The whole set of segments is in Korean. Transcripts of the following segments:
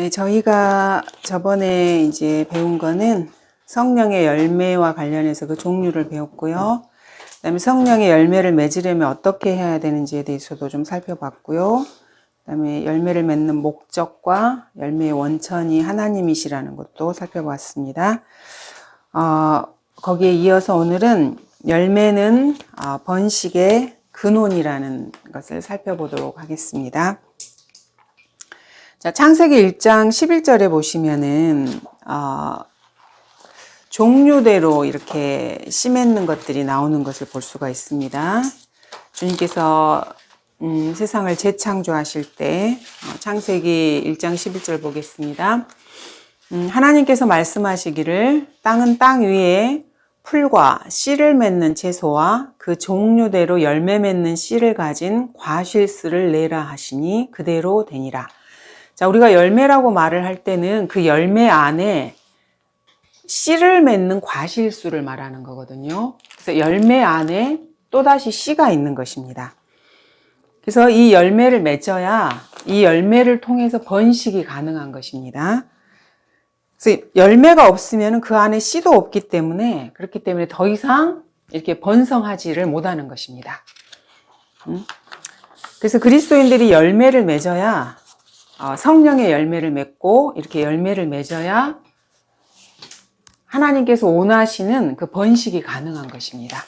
네, 저희가 저번에 이제 배운 거는 성령의 열매와 관련해서 그 종류를 배웠고요. 그다음에 성령의 열매를 맺으려면 어떻게 해야 되는지에 대해서도 좀 살펴봤고요. 그다음에 열매를 맺는 목적과 열매의 원천이 하나님이시라는 것도 살펴봤습니다. 거기에 이어서 오늘은 열매는 번식의 근원이라는 것을 살펴보도록 하겠습니다. 자, 창세기 1장 11절에 보시면은 종류대로 이렇게 씨 맺는 것들이 나오는 것을 볼 수가 있습니다. 주님께서 세상을 재창조하실 때 창세기 1장 11절 보겠습니다. 하나님께서 말씀하시기를 땅은 땅 위에 풀과 씨를 맺는 채소와 그 종류대로 열매 맺는 씨를 가진 과실수를 내라 하시니 그대로 되니라. 자, 우리가 열매라고 말을 할 때는 그 열매 안에 씨를 맺는 과실수를 말하는 거거든요. 그래서 열매 안에 또다시 씨가 있는 것입니다. 그래서 이 열매를 맺어야 이 열매를 통해서 번식이 가능한 것입니다. 그래서 열매가 없으면 그 안에 씨도 없기 때문에 그렇기 때문에 더 이상 이렇게 번성하지를 못하는 것입니다. 그래서 그리스도인들이 열매를 맺어야 성령의 열매를 맺고 이렇게 열매를 맺어야 하나님께서 원하시는 그 번식이 가능한 것입니다.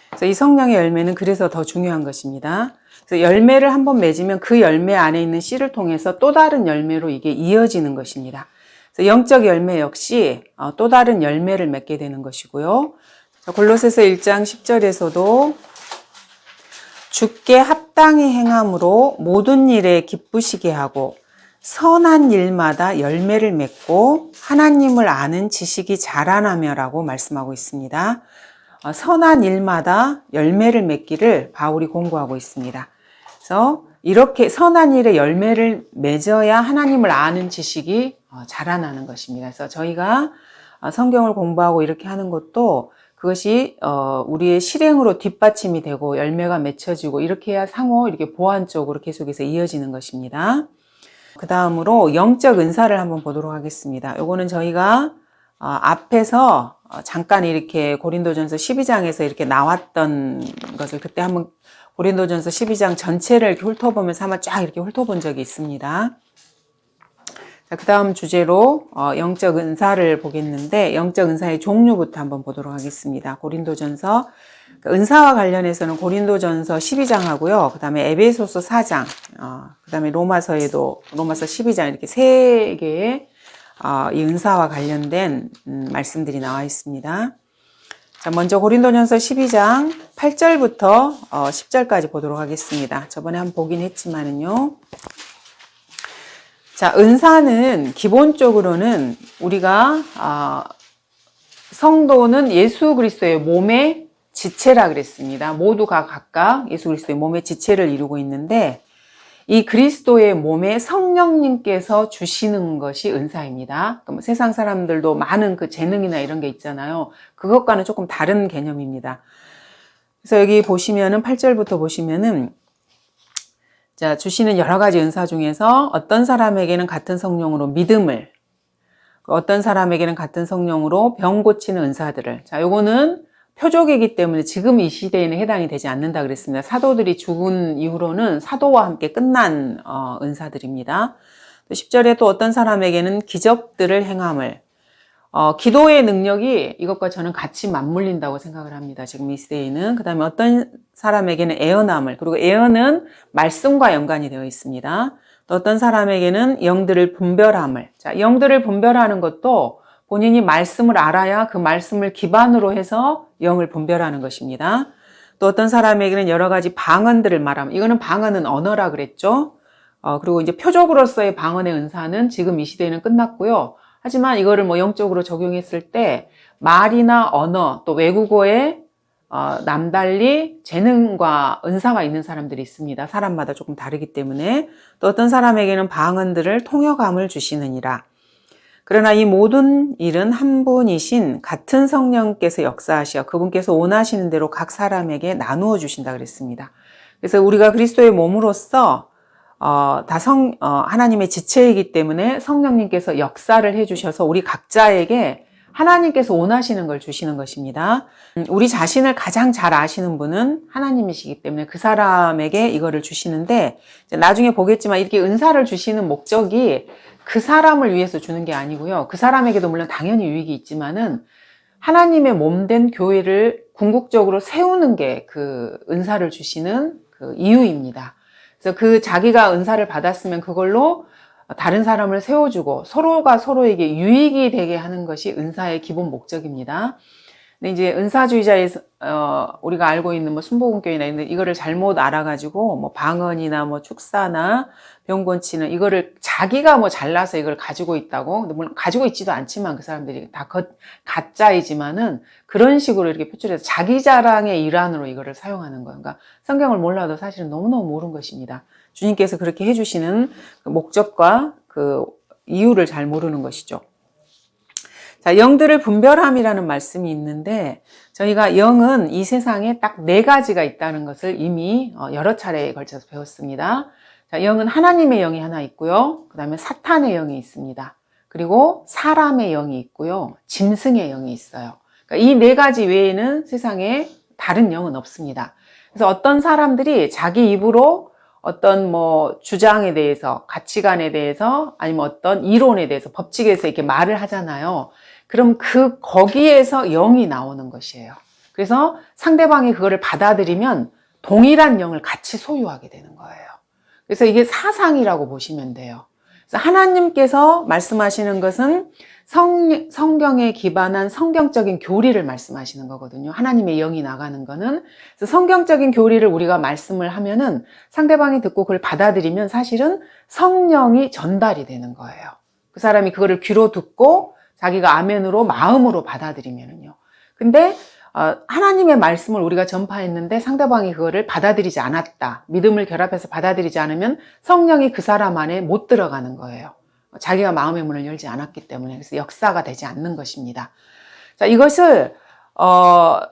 그래서 이 성령의 열매는 그래서 더 중요한 것입니다. 그래서 열매를 한번 맺으면 그 열매 안에 있는 씨를 통해서 또 다른 열매로 이게 이어지는 것입니다. 그래서 영적 열매 역시 또 다른 열매를 맺게 되는 것이고요. 골로새서 1장 10절에서도 주께 합당히 행함으로 모든 일에 기쁘시게 하고 선한 일마다 열매를 맺고 하나님을 아는 지식이 자라나며라고 말씀하고 있습니다. 선한 일마다 열매를 맺기를 바울이 공고하고 있습니다. 그래서 이렇게 선한 일에 열매를 맺어야 하나님을 아는 지식이 자라나는 것입니다. 그래서 저희가 성경을 공부하고 이렇게 하는 것도 그것이 우리의 실행으로 뒷받침이 되고 열매가 맺혀지고 이렇게 해야 상호 이렇게 보완적으로 계속해서 이어지는 것입니다. 그 다음으로 영적 은사를 한번 보도록 하겠습니다. 요거는 저희가 앞에서 잠깐 이렇게 고린도전서 12장에서 이렇게 나왔던 것을 그때 한번 고린도전서 12장 전체를 이렇게 훑어보면서 한번 쫙 이렇게 훑어본 적이 있습니다. 자, 그 다음 주제로 영적 은사를 보겠는데 보겠는데 은사의 종류부터 한번 보도록 하겠습니다. 고린도전서 은사와 관련해서는 고린도전서 12장 하고요. 그 다음에 에베소서 4장, 그 다음에 로마서 12장 이렇게 세 개의 이 은사와 관련된 말씀들이 나와 있습니다. 자, 먼저 고린도전서 12장 8절부터 10절까지 보도록 하겠습니다. 저번에 한번 보긴 했지만은요. 자, 은사는 기본적으로는 우리가 성도는 예수 그리스도의 몸의 지체라 그랬습니다. 모두가 각각 예수 그리스도의 몸의 지체를 이루고 있는데 이 그리스도의 몸에 성령님께서 주시는 것이 은사입니다. 그럼 세상 사람들도 많은 그 재능이나 이런 게 있잖아요. 그것과는 조금 다른 개념입니다. 그래서 여기 보시면은 8절부터 보시면은 자, 주시는 여러 가지 은사 중에서 어떤 사람에게는 같은 성령으로 믿음을, 어떤 사람에게는 같은 성령으로 병 고치는 은사들을. 자, 요거는 표적이기 때문에 지금 이 시대에는 해당이 되지 않는다 그랬습니다. 사도들이 죽은 이후로는 사도와 함께 끝난 은사들입니다. 또 10절에 또 어떤 사람에게는 기적들을 행함을. 기도의 능력이 이것과 저는 같이 맞물린다고 생각을 합니다. 지금 이 시대에는. 그 다음에 어떤 사람에게는 애언함을, 그리고 애언은 말씀과 연관이 되어 있습니다. 또 어떤 사람에게는 영들을 분별함을. 자, 영들을 분별하는 것도 본인이 말씀을 알아야 그 말씀을 기반으로 해서 영을 분별하는 것입니다. 또 어떤 사람에게는 여러 가지 방언들을 말함. 이거는 방언은 언어라 그랬죠. 그리고 이제 표적으로서의 방언의 은사는 지금 이 시대에는 끝났고요. 하지만 이거를 영적으로 적용했을 때 말이나 언어 또 외국어에 남달리 재능과 은사가 있는 사람들이 있습니다. 사람마다 조금 다르기 때문에. 또 어떤 사람에게는 방언들을 통역함을 주시느니라. 그러나 이 모든 일은 한 분이신 같은 성령께서 역사하시어 그분께서 원하시는 대로 각 사람에게 나누어 주신다 그랬습니다. 그래서 우리가 그리스도의 몸으로서 하나님의 지체이기 때문에 성령님께서 역사를 해주셔서 우리 각자에게 하나님께서 원하시는 걸 주시는 것입니다. 우리 자신을 가장 잘 아시는 분은 하나님이시기 때문에 그 사람에게 이거를 주시는데, 나중에 보겠지만 이렇게 은사를 주시는 목적이 그 사람을 위해서 주는 게 아니고요. 그 사람에게도 물론 당연히 유익이 있지만은 하나님의 몸된 교회를 궁극적으로 세우는 게 그 은사를 주시는 그 이유입니다. 그래서 그 자기가 은사를 받았으면 그걸로 다른 사람을 세워주고 서로가 서로에게 유익이 되게 하는 것이 은사의 기본 목적입니다. 근데 이제 은사주의자에서 우리가 알고 있는 뭐 순복음교회나 이거를 잘못 알아가지고 뭐 방언이나 뭐 축사나 병곤치는 이거를 자기가 뭐 잘나서 이걸 가지고 있다고, 근데 물론 가지고 있지도 않지만 그 사람들이 다 가짜이지만은 그런 식으로 이렇게 표출해서 자기 자랑의 일환으로 이거를 사용하는 거예요. 그러니까 성경을 몰라도 사실은 너무너무 모르는 것입니다. 주님께서 그렇게 해주시는 그 목적과 그 이유를 잘 모르는 것이죠. 자, 영들을 분별함이라는 말씀이 있는데, 저희가 영은 이 세상에 딱 4가지가 있다는 것을 이미 여러 차례에 걸쳐서 배웠습니다. 자, 영은 하나님의 영이 하나 있고요. 그 다음에 사탄의 영이 있습니다. 그리고 사람의 영이 있고요. 짐승의 영이 있어요. 그러니까 이 4가지 외에는 세상에 다른 영은 없습니다. 그래서 어떤 사람들이 자기 입으로 어떤 뭐 주장에 대해서, 가치관에 대해서, 아니면 어떤 이론에 대해서, 법칙에서 이렇게 말을 하잖아요. 그럼 거기에서 영이 나오는 것이에요. 그래서 상대방이 그거를 받아들이면 동일한 영을 같이 소유하게 되는 거예요. 그래서 이게 사상이라고 보시면 돼요. 그래서 하나님께서 말씀하시는 것은 성경에 기반한 성경적인 교리를 말씀하시는 거거든요. 하나님의 영이 나가는 거는. 그래서 성경적인 교리를 우리가 말씀을 하면은 상대방이 듣고 그걸 받아들이면 사실은 성령이 전달이 되는 거예요. 그 사람이 그거를 귀로 듣고 자기가 아멘으로 마음으로 받아들이면은요. 근데 하나님의 말씀을 우리가 전파했는데 상대방이 그거를 받아들이지 않았다. 믿음을 결합해서 받아들이지 않으면 성령이 그 사람 안에 못 들어가는 거예요. 자기가 마음의 문을 열지 않았기 때문에. 그래서 역사가 되지 않는 것입니다. 자, 이것을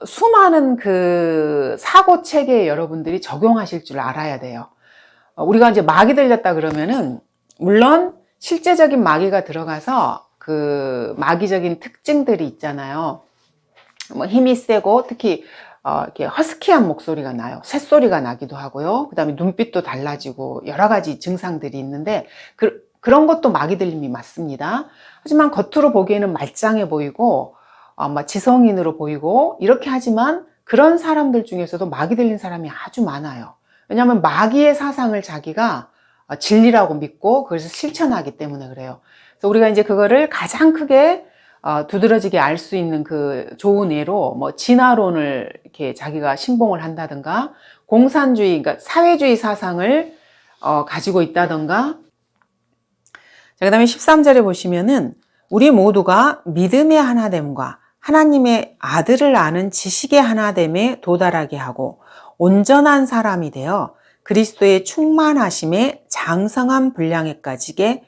수많은 그 사고 체계에 여러분들이 적용하실 줄 알아야 돼요. 우리가 이제 마귀 들렸다 그러면은 물론 실제적인 마귀가 들어가서 그 마귀적인 특징들이 있잖아요. 뭐 힘이 세고 특히 이렇게 허스키한 목소리가 나요. 쇳소리가 나기도 하고요. 그 다음에 눈빛도 달라지고 여러 가지 증상들이 있는데 그런 것도 마귀 들림이 맞습니다. 하지만 겉으로 보기에는 말짱해 보이고 지성인으로 보이고 이렇게 하지만 그런 사람들 중에서도 마귀 들린 사람이 아주 많아요. 왜냐하면 마귀의 사상을 자기가 진리라고 믿고 그래서 실천하기 때문에 그래요. 그래서 우리가 이제 그거를 가장 크게 두드러지게 알 수 있는 그 좋은 예로 뭐 진화론을 이렇게 자기가 신봉을 한다든가 공산주의, 그러니까 사회주의 사상을 가지고 있다든가. 자, 그다음에 13절에 보시면은 우리 모두가 믿음의 하나됨과 하나님의 아들을 아는 지식의 하나됨에 도달하게 하고 온전한 사람이 되어 그리스도의 충만하심에 장성한 분량에까지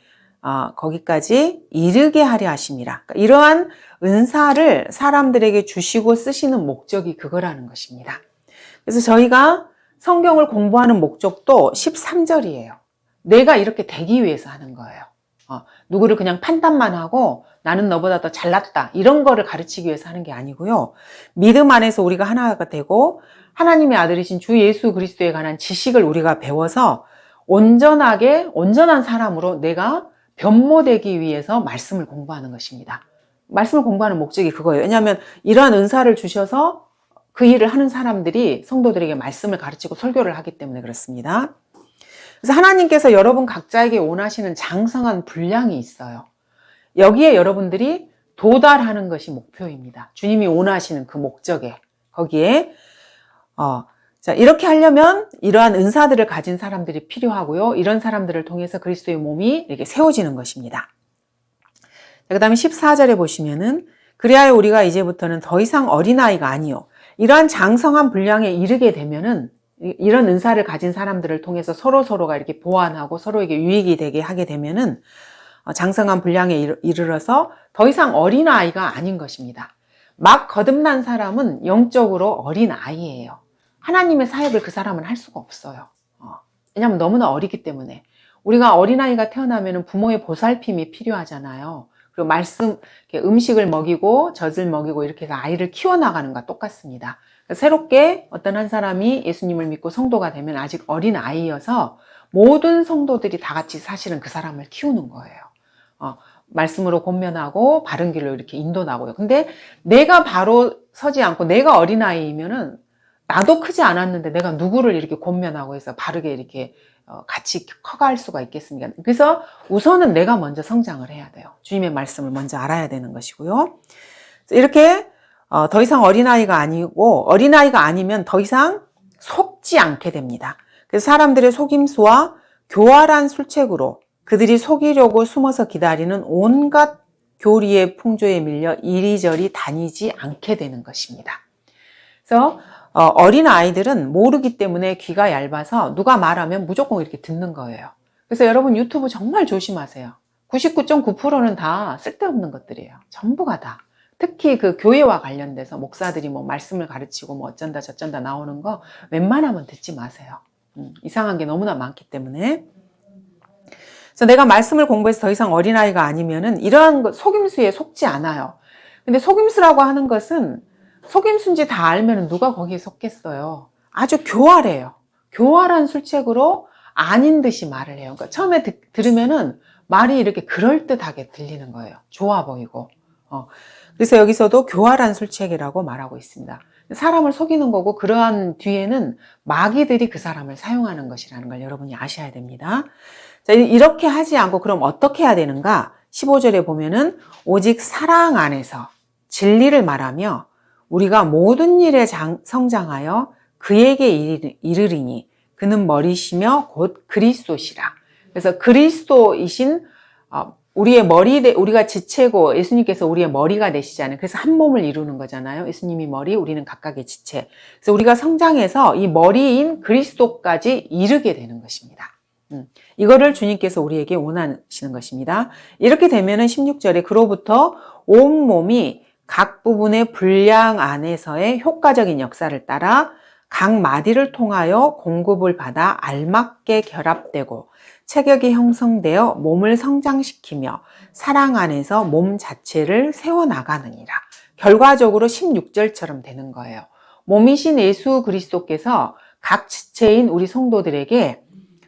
거기까지 이르게 하려 하심이라. 그러니까 이러한 은사를 사람들에게 주시고 쓰시는 목적이 그거라는 것입니다. 그래서 저희가 성경을 공부하는 목적도 13절이에요. 내가 이렇게 되기 위해서 하는 거예요. 누구를 그냥 판단만 하고 나는 너보다 더 잘났다 이런 거를 가르치기 위해서 하는 게 아니고요. 믿음 안에서 우리가 하나가 되고 하나님의 아들이신 주 예수 그리스도에 관한 지식을 우리가 배워서 온전한 사람으로 내가 변모되기 위해서 말씀을 공부하는 것입니다. 말씀을 공부하는 목적이 그거예요. 왜냐하면 이러한 은사를 주셔서 그 일을 하는 사람들이 성도들에게 말씀을 가르치고 설교를 하기 때문에 그렇습니다. 그래서 하나님께서 여러분 각자에게 원하시는 장성한 분량이 있어요. 여기에 여러분들이 도달하는 것이 목표입니다. 주님이 원하시는 그 목적에, 거기에 자, 이렇게 하려면 이러한 은사들을 가진 사람들이 필요하고요. 이런 사람들을 통해서 그리스도의 몸이 이렇게 세워지는 것입니다. 그 다음에 14절에 보시면은 그리하여 우리가 이제부터는 더 이상 어린아이가 아니요. 이러한 장성한 분량에 이르게 되면은 이런 은사를 가진 사람들을 통해서 서로가 이렇게 보완하고 서로에게 유익이 되게 하게 되면은 장성한 분량에 이르러서 더 이상 어린아이가 아닌 것입니다. 막 거듭난 사람은 영적으로 어린아이예요. 하나님의 사역을 그 사람은 할 수가 없어요. 왜냐하면 너무나 어리기 때문에. 우리가 어린아이가 태어나면 부모의 보살핌이 필요하잖아요. 그리고 음식을 먹이고 젖을 먹이고 이렇게 해서 아이를 키워나가는 것과 똑같습니다. 새롭게 어떤 한 사람이 예수님을 믿고 성도가 되면 아직 어린 아이여서 모든 성도들이 다 같이 사실은 그 사람을 키우는 거예요. 말씀으로 권면하고 바른 길로 이렇게 인도하고요. 근데 내가 바로 서지 않고 내가 어린아이이면은 나도 크지 않았는데 내가 누구를 이렇게 권면하고 해서 바르게 이렇게 같이 커갈 수가 있겠습니까? 그래서 우선은 내가 먼저 성장을 해야 돼요. 주님의 말씀을 먼저 알아야 되는 것이고요. 이렇게 더 이상 어린아이가 아니고 어린아이가 아니면 더 이상 속지 않게 됩니다. 그래서 사람들의 속임수와 교활한 술책으로 그들이 속이려고 숨어서 기다리는 온갖 교리의 풍조에 밀려 이리저리 다니지 않게 되는 것입니다. 그래서 어린 아이들은 모르기 때문에 귀가 얇아서 누가 말하면 무조건 이렇게 듣는 거예요. 그래서 여러분 유튜브 정말 조심하세요. 99.9%는 다 쓸데없는 것들이에요. 전부가 다. 특히 그 교회와 관련돼서 목사들이 뭐 말씀을 가르치고 뭐 어쩐다 저쩐다 나오는 거 웬만하면 듣지 마세요. 이상한 게 너무나 많기 때문에. 그래서 내가 말씀을 공부해서 더 이상 어린아이가 아니면은 이러한 속임수에 속지 않아요. 근데 속임수라고 하는 것은 속임수인지 다 알면 누가 거기에 속겠어요. 아주 교활해요. 교활한 술책으로 아닌 듯이 말을 해요. 그러니까 처음에 들으면은 말이 이렇게 그럴듯하게 들리는 거예요. 좋아 보이고. 그래서 여기서도 교활한 술책이라고 말하고 있습니다. 사람을 속이는 거고 그러한 뒤에는 마귀들이 그 사람을 사용하는 것이라는 걸 여러분이 아셔야 됩니다. 자, 이렇게 하지 않고 그럼 어떻게 해야 되는가? 15절에 보면은 오직 사랑 안에서 진리를 말하며 우리가 모든 일에 성장하여 그에게 이르리니 그는 머리시며 곧 그리스도시라. 그래서 그리스도이신 우리의 우리가 지체고 예수님께서 우리의 머리가 되시잖아요. 그래서 한 몸을 이루는 거잖아요. 예수님이 머리, 우리는 각각의 지체. 그래서 우리가 성장해서 이 머리인 그리스도까지 이르게 되는 것입니다. 이거를 주님께서 우리에게 원하시는 것입니다. 이렇게 되면은 16절에 그로부터 온 몸이 각 부분의 분량 안에서의 효과적인 역사를 따라 각 마디를 통하여 공급을 받아 알맞게 결합되고 체격이 형성되어 몸을 성장시키며 사랑 안에서 몸 자체를 세워나가느니라. 결과적으로 16절처럼 되는 거예요. 몸이신 예수 그리스도께서 각 지체인 우리 성도들에게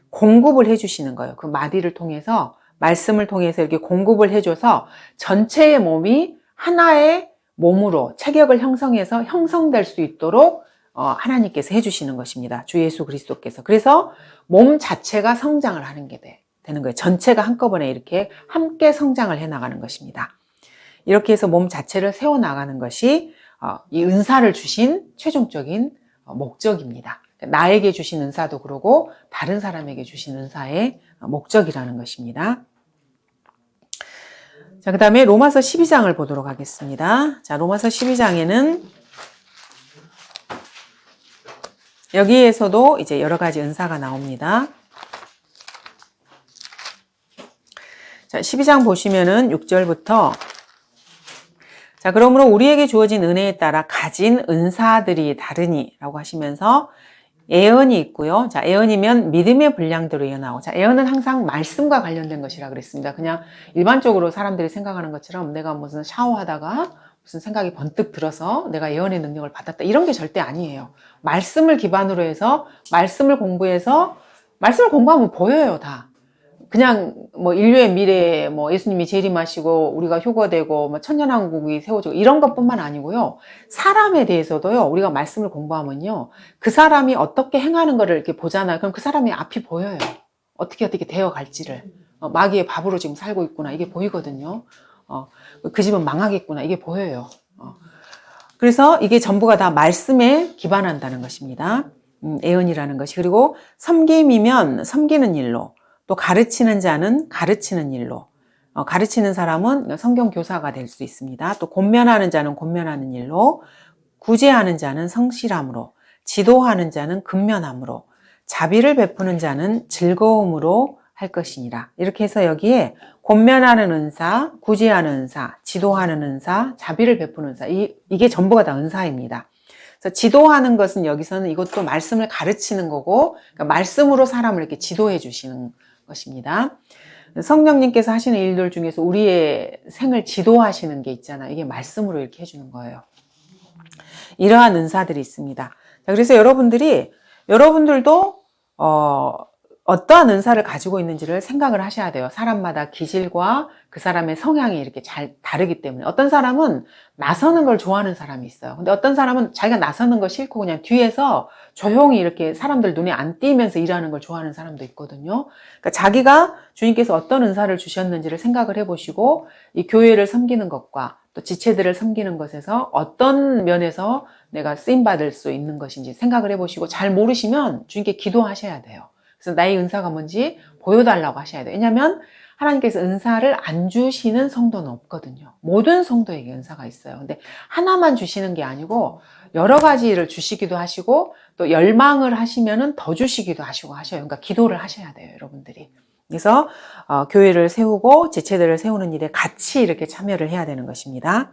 공급을 해주시는 거예요. 그 마디를 통해서 말씀을 통해서 이렇게 공급을 해줘서 전체의 몸이 하나의 몸으로 체격을 형성해서 형성될 수 있도록 하나님께서 해주시는 것입니다. 주 예수 그리스도께서. 그래서 몸 자체가 성장을 하는 게 되는 거예요. 전체가 한꺼번에 이렇게 함께 성장을 해나가는 것입니다. 이렇게 해서 몸 자체를 세워나가는 것이 이 은사를 주신 최종적인 목적입니다. 나에게 주신 은사도 그러고 다른 사람에게 주신 은사의 목적이라는 것입니다. 자, 그 다음에 로마서 12장을 보도록 하겠습니다. 자, 로마서 12장에는 여기에서도 이제 여러 가지 은사가 나옵니다. 자, 12장 보시면은 6절부터 자, 그러므로 우리에게 주어진 은혜에 따라 가진 은사들이 다르니 라고 하시면서 예언이 있고요. 자, 예언이면 믿음의 분량대로 예언하고. 자, 예언은 항상 말씀과 관련된 것이라 그랬습니다. 그냥 일반적으로 사람들이 생각하는 것처럼 내가 무슨 샤워하다가 무슨 생각이 번뜩 들어서 내가 예언의 능력을 받았다. 이런 게 절대 아니에요. 말씀을 기반으로 해서 말씀을 공부하면 보여요, 다. 그냥 뭐 인류의 미래에 뭐 예수님이 재림하시고 우리가 휴거되고 뭐 천년왕국이 세워지고 이런 것뿐만 아니고요. 사람에 대해서도요. 우리가 말씀을 공부하면요. 그 사람이 어떻게 행하는 거를 이렇게 보잖아요. 그럼 그 사람이 앞이 보여요. 어떻게 되어 갈지를. 마귀의 밥으로 지금 살고 있구나. 이게 보이거든요. 그 집은 망하겠구나. 이게 보여요. 그래서 이게 전부가 다 말씀에 기반한다는 것입니다. 예언이라는 것이. 그리고 섬김이면 섬기는 일로 또 가르치는 자는 가르치는 일로 가르치는 사람은 성경 교사가 될 수 있습니다. 또 권면하는 자는 권면하는 일로 구제하는 자는 성실함으로 지도하는 자는 근면함으로 자비를 베푸는 자는 즐거움으로 할 것이니라. 이렇게 해서 여기에 권면하는 은사, 구제하는 은사, 지도하는 은사, 자비를 베푸는 은사 이게 전부가 다 은사입니다. 그래서 지도하는 것은 여기서는 이것도 말씀을 가르치는 거고, 그러니까 말씀으로 사람을 이렇게 지도해 주시는 것입니다. 성령님께서 하시는 일들 중에서 우리의 생을 지도하시는 게 있잖아요. 이게 말씀으로 이렇게 해주는 거예요. 이러한 은사들이 있습니다. 자, 그래서 여러분들도 어떠한 은사를 가지고 있는지를 생각을 하셔야 돼요. 사람마다 기질과 그 사람의 성향이 이렇게 잘 다르기 때문에. 어떤 사람은 나서는 걸 좋아하는 사람이 있어요. 근데 어떤 사람은 자기가 나서는 거 싫고 그냥 뒤에서 조용히 이렇게 사람들 눈에 안 띄면서 일하는 걸 좋아하는 사람도 있거든요. 그러니까 자기가 주님께서 어떤 은사를 주셨는지를 생각을 해보시고 이 교회를 섬기는 것과 또 지체들을 섬기는 것에서 어떤 면에서 내가 쓰임받을 수 있는 것인지 생각을 해보시고 잘 모르시면 주님께 기도하셔야 돼요. 그래서 나의 은사가 뭔지 보여달라고 하셔야 돼요. 왜냐하면 하나님께서 은사를 안 주시는 성도는 없거든요. 모든 성도에게 은사가 있어요. 근데 하나만 주시는 게 아니고 여러 가지를 주시기도 하시고 또 열망을 하시면은 더 주시기도 하시고 하셔요. 그러니까 기도를 하셔야 돼요, 여러분들이. 그래서 교회를 세우고 지체들을 세우는 일에 같이 이렇게 참여를 해야 되는 것입니다.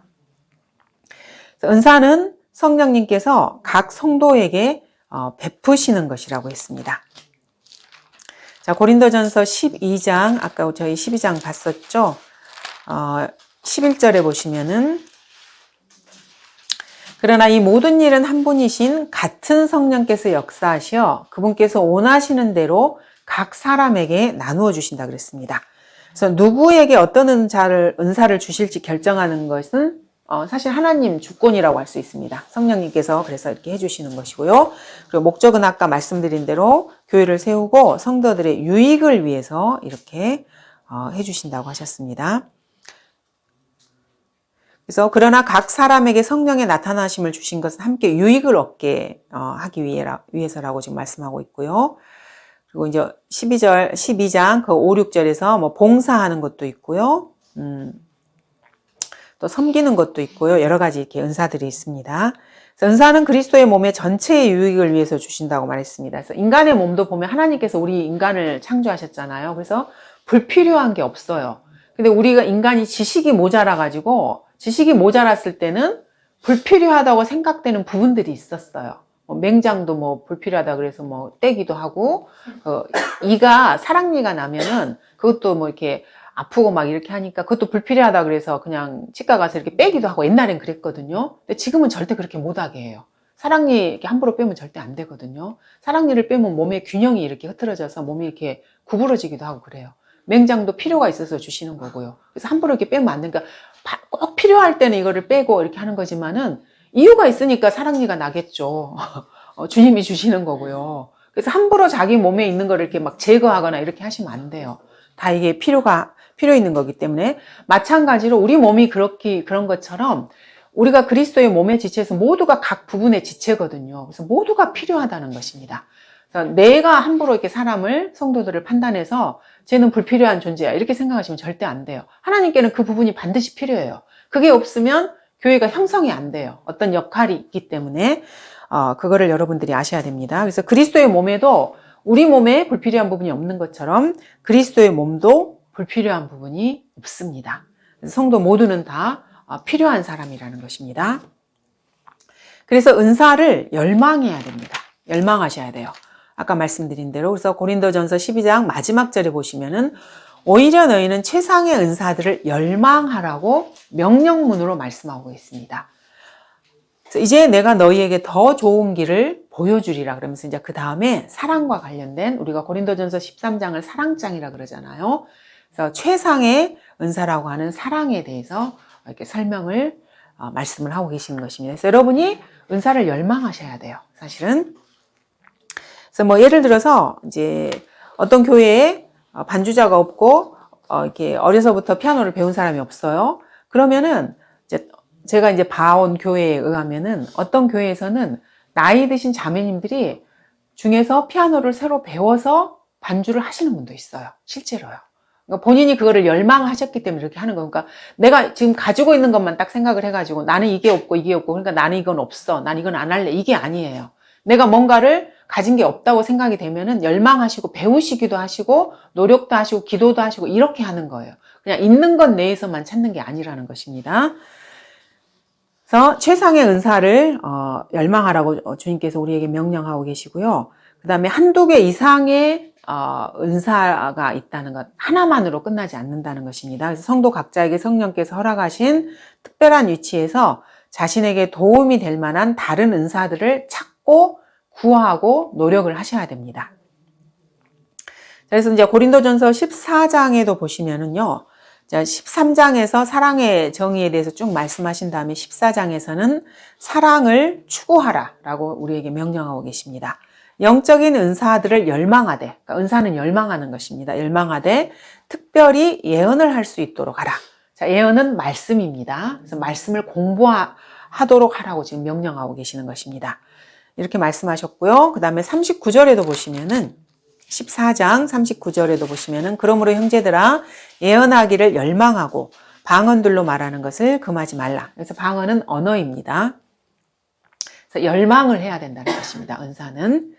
은사는 성령님께서 각 성도에게 베푸시는 것이라고 했습니다. 자, 고린도전서 12장, 아까 저희 12장 봤었죠? 11절에 보시면은, 그러나 이 모든 일은 한 분이신 같은 성령께서 역사하시어 그분께서 원하시는 대로 각 사람에게 나누어 주신다 그랬습니다. 그래서 누구에게 어떤 은사를 주실지 결정하는 것은 사실 하나님 주권이라고 할 수 있습니다. 성령님께서 그래서 이렇게 해주시는 것이고요. 그리고 목적은 아까 말씀드린 대로 교회를 세우고 성도들의 유익을 위해서 이렇게 해주신다고 하셨습니다. 그래서 그러나 각 사람에게 성령의 나타나심을 주신 것은 함께 유익을 얻게 하기 위해서라고 지금 말씀하고 있고요. 그리고 이제 12장 그 5, 6절에서 뭐 봉사하는 것도 있고요. 또 섬기는 것도 있고요. 여러 가지 이렇게 은사들이 있습니다. 그래서 은사는 그리스도의 몸의 전체의 유익을 위해서 주신다고 말했습니다. 그래서 인간의 몸도 보면 하나님께서 우리 인간을 창조하셨잖아요. 그래서 불필요한 게 없어요. 근데 우리가 인간이 지식이 모자랐을 때는 불필요하다고 생각되는 부분들이 있었어요. 맹장도 뭐 불필요하다 그래서 뭐 떼기도 하고, 이가 사랑니가 나면은 그것도 뭐 이렇게 아프고 막 이렇게 하니까 그것도 불필요하다 그래서 그냥 치과 가서 이렇게 빼기도 하고 옛날엔 그랬거든요. 근데 지금은 절대 그렇게 못하게 해요. 사랑니 이렇게 함부로 빼면 절대 안 되거든요. 사랑니를 빼면 몸의 균형이 이렇게 흐트러져서 몸이 이렇게 구부러지기도 하고 그래요. 맹장도 필요가 있어서 주시는 거고요. 그래서 함부로 이렇게 빼면 안 되니까 꼭 필요할 때는 이거를 빼고 이렇게 하는 거지만은 이유가 있으니까 사랑니가 나겠죠. 주님이 주시는 거고요. 그래서 함부로 자기 몸에 있는 거를 이렇게 막 제거하거나 이렇게 하시면 안 돼요. 다 이게 필요 있는 거기 때문에 마찬가지로 우리 몸이 그런 것처럼 우리가 그리스도의 몸의 지체에서 모두가 각 부분의 지체거든요. 그래서 모두가 필요하다는 것입니다. 그래서 내가 함부로 이렇게 성도들을 판단해서 쟤는 불필요한 존재야 이렇게 생각하시면 절대 안 돼요. 하나님께는 그 부분이 반드시 필요해요. 그게 없으면 교회가 형성이 안 돼요. 어떤 역할이 있기 때문에 그거를 여러분들이 아셔야 됩니다. 그래서 그리스도의 몸에도 우리 몸에 불필요한 부분이 없는 것처럼 그리스도의 몸도 불필요한 부분이 없습니다. 성도 모두는 다 필요한 사람이라는 것입니다. 그래서 은사를 열망해야 됩니다. 열망하셔야 돼요. 아까 말씀드린 대로 그래서 고린도전서 12장 마지막 절에 보시면은 오히려 너희는 최상의 은사들을 열망하라고 명령문으로 말씀하고 있습니다. 그래서 이제 내가 너희에게 더 좋은 길을 보여주리라 그러면서 이제 그 다음에 사랑과 관련된 우리가 고린도전서 13장을 사랑장이라 그러잖아요. 그래서 최상의 은사라고 하는 사랑에 대해서 이렇게 말씀을 하고 계시는 것입니다. 그래서 여러분이 은사를 열망하셔야 돼요. 사실은. 그래서 뭐 예를 들어서 이제 어떤 교회에 반주자가 없고 이렇게 어려서부터 피아노를 배운 사람이 없어요. 그러면은 제가 이제 봐온 교회에 의하면은 어떤 교회에서는 나이 드신 자매님들이 중에서 피아노를 새로 배워서 반주를 하시는 분도 있어요. 실제로요. 그러니까 본인이 그거를 열망하셨기 때문에 이렇게 하는 거예요. 그러니까 내가 지금 가지고 있는 것만 딱 생각을 해가지고 나는 이게 없고 그러니까 나는 이건 없어. 난 이건 안 할래. 이게 아니에요. 내가 뭔가를 가진 게 없다고 생각이 되면은 열망하시고 배우시기도 하시고 노력도 하시고 기도도 하시고 이렇게 하는 거예요. 그냥 있는 것 내에서만 찾는 게 아니라는 것입니다. 그래서 최상의 은사를 열망하라고 주님께서 우리에게 명령하고 계시고요. 그 다음에 한두 개 이상의 은사가 있다는 것, 하나만으로 끝나지 않는다는 것입니다. 그래서 성도 각자에게 성령께서 허락하신 특별한 위치에서 자신에게 도움이 될 만한 다른 은사들을 찾고 구하고 노력을 하셔야 됩니다. 그래서 이제 고린도전서 14장에도 보시면은요, 13장에서 사랑의 정의에 대해서 쭉 말씀하신 다음에 14장에서는 사랑을 추구하라라고 우리에게 명령하고 계십니다. 영적인 은사들을 열망하되, 그러니까 은사는 열망하는 것입니다. 열망하되 특별히 예언을 할 수 있도록 하라. 자, 예언은 말씀입니다. 그래서 말씀을 공부하도록 하라고 지금 명령하고 계시는 것입니다. 이렇게 말씀하셨고요. 그 다음에 39절에도 보시면은 14장 39절에도 보시면은 그러므로 형제들아 예언하기를 열망하고 방언들로 말하는 것을 금하지 말라. 그래서 방언은 언어입니다. 그래서 열망을 해야 된다는 것입니다. 은사는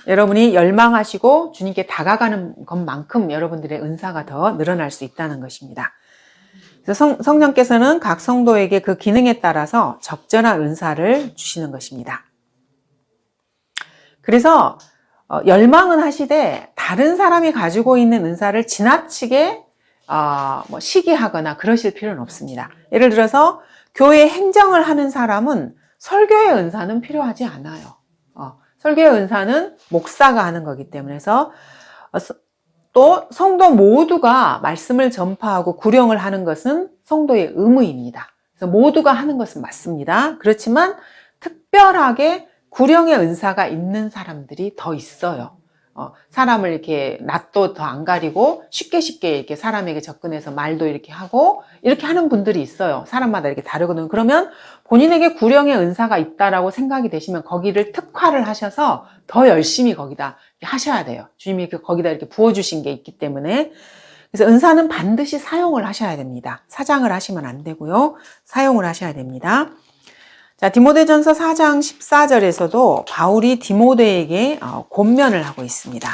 여러분이 열망하시고 주님께 다가가는 것만큼 여러분들의 은사가 더 늘어날 수 있다는 것입니다. 그래서 성령께서는 각 성도에게 그 기능에 따라서 적절한 은사를 주시는 것입니다. 그래서 열망은 하시되 다른 사람이 가지고 있는 은사를 지나치게 시기하거나 그러실 필요는 없습니다. 예를 들어서 교회 행정을 하는 사람은 설교의 은사는 필요하지 않아요. 설교의 은사는 목사가 하는 거기 때문에 해서 또 성도 모두가 말씀을 전파하고 구령을 하는 것은 성도의 의무입니다. 그래서 모두가 하는 것은 맞습니다. 그렇지만 특별하게 구령의 은사가 있는 사람들이 더 있어요. 사람을 이렇게 낯도 더 안 가리고 쉽게 이렇게 사람에게 접근해서 말도 이렇게 하고 이렇게 하는 분들이 있어요. 사람마다 이렇게 다르거든요. 그러면 본인에게 구령의 은사가 있다라고 생각이 되시면 거기를 특화를 하셔서 더 열심히 거기다 하셔야 돼요. 주님이 거기다 이렇게 부어주신 게 있기 때문에. 그래서 은사는 반드시 사용을 하셔야 됩니다. 사장을 하시면 안 되고요. 사용을 하셔야 됩니다. 자, 디모데전서 4장 14절에서도 바울이 디모데에게 권면을 하고 있습니다.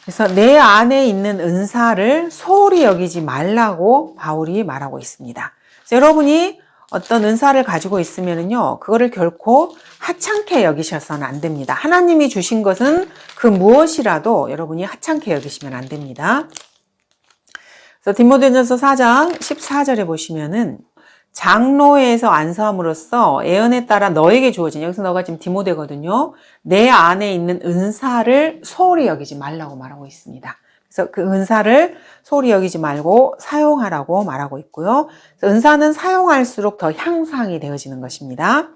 그래서 내 안에 있는 은사를 소홀히 여기지 말라고 바울이 말하고 있습니다. 그래서 여러분이 어떤 은사를 가지고 있으면요, 그거를 결코 하찮게 여기셔서는 안 됩니다. 하나님이 주신 것은 그 무엇이라도 여러분이 하찮게 여기시면 안 됩니다. 그래서 디모데전서 4장 14절에 보시면은 장로회에서 안수함으로써 예언에 따라 너에게 주어진, 여기서 너가 지금 디모데거든요. 내 안에 있는 은사를 소홀히 여기지 말라고 말하고 있습니다. 그래서 그 은사를 소홀히 여기지 말고 사용하라고 말하고 있고요. 그래서 은사는 사용할수록 더 향상이 되어지는 것입니다.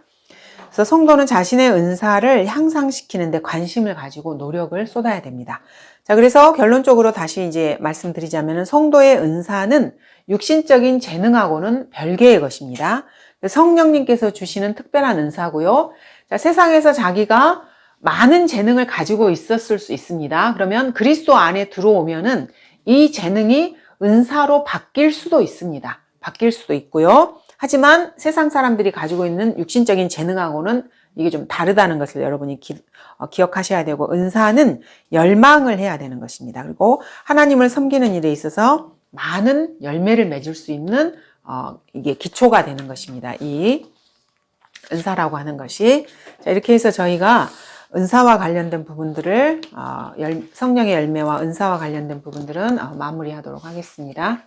그래서 성도는 자신의 은사를 향상시키는데 관심을 가지고 노력을 쏟아야 됩니다. 자, 그래서 결론적으로 다시 이제 말씀드리자면 성도의 은사는 육신적인 재능하고는 별개의 것입니다. 성령님께서 주시는 특별한 은사고요. 자, 세상에서 자기가 많은 재능을 가지고 있었을 수 있습니다. 그러면 그리스도 안에 들어오면은 이 재능이 은사로 바뀔 수도 있습니다. 바뀔 수도 있고요. 하지만 세상 사람들이 가지고 있는 육신적인 재능하고는 이게 좀 다르다는 것을 여러분이 기억하셔야 되고, 은사는 열망을 해야 되는 것입니다. 그리고 하나님을 섬기는 일에 있어서 많은 열매를 맺을 수 있는 이게 기초가 되는 것입니다. 이 은사라고 하는 것이. 자, 이렇게 해서 저희가 은사와 관련된 부분들을 성령의 열매와 은사와 관련된 부분들은 마무리하도록 하겠습니다.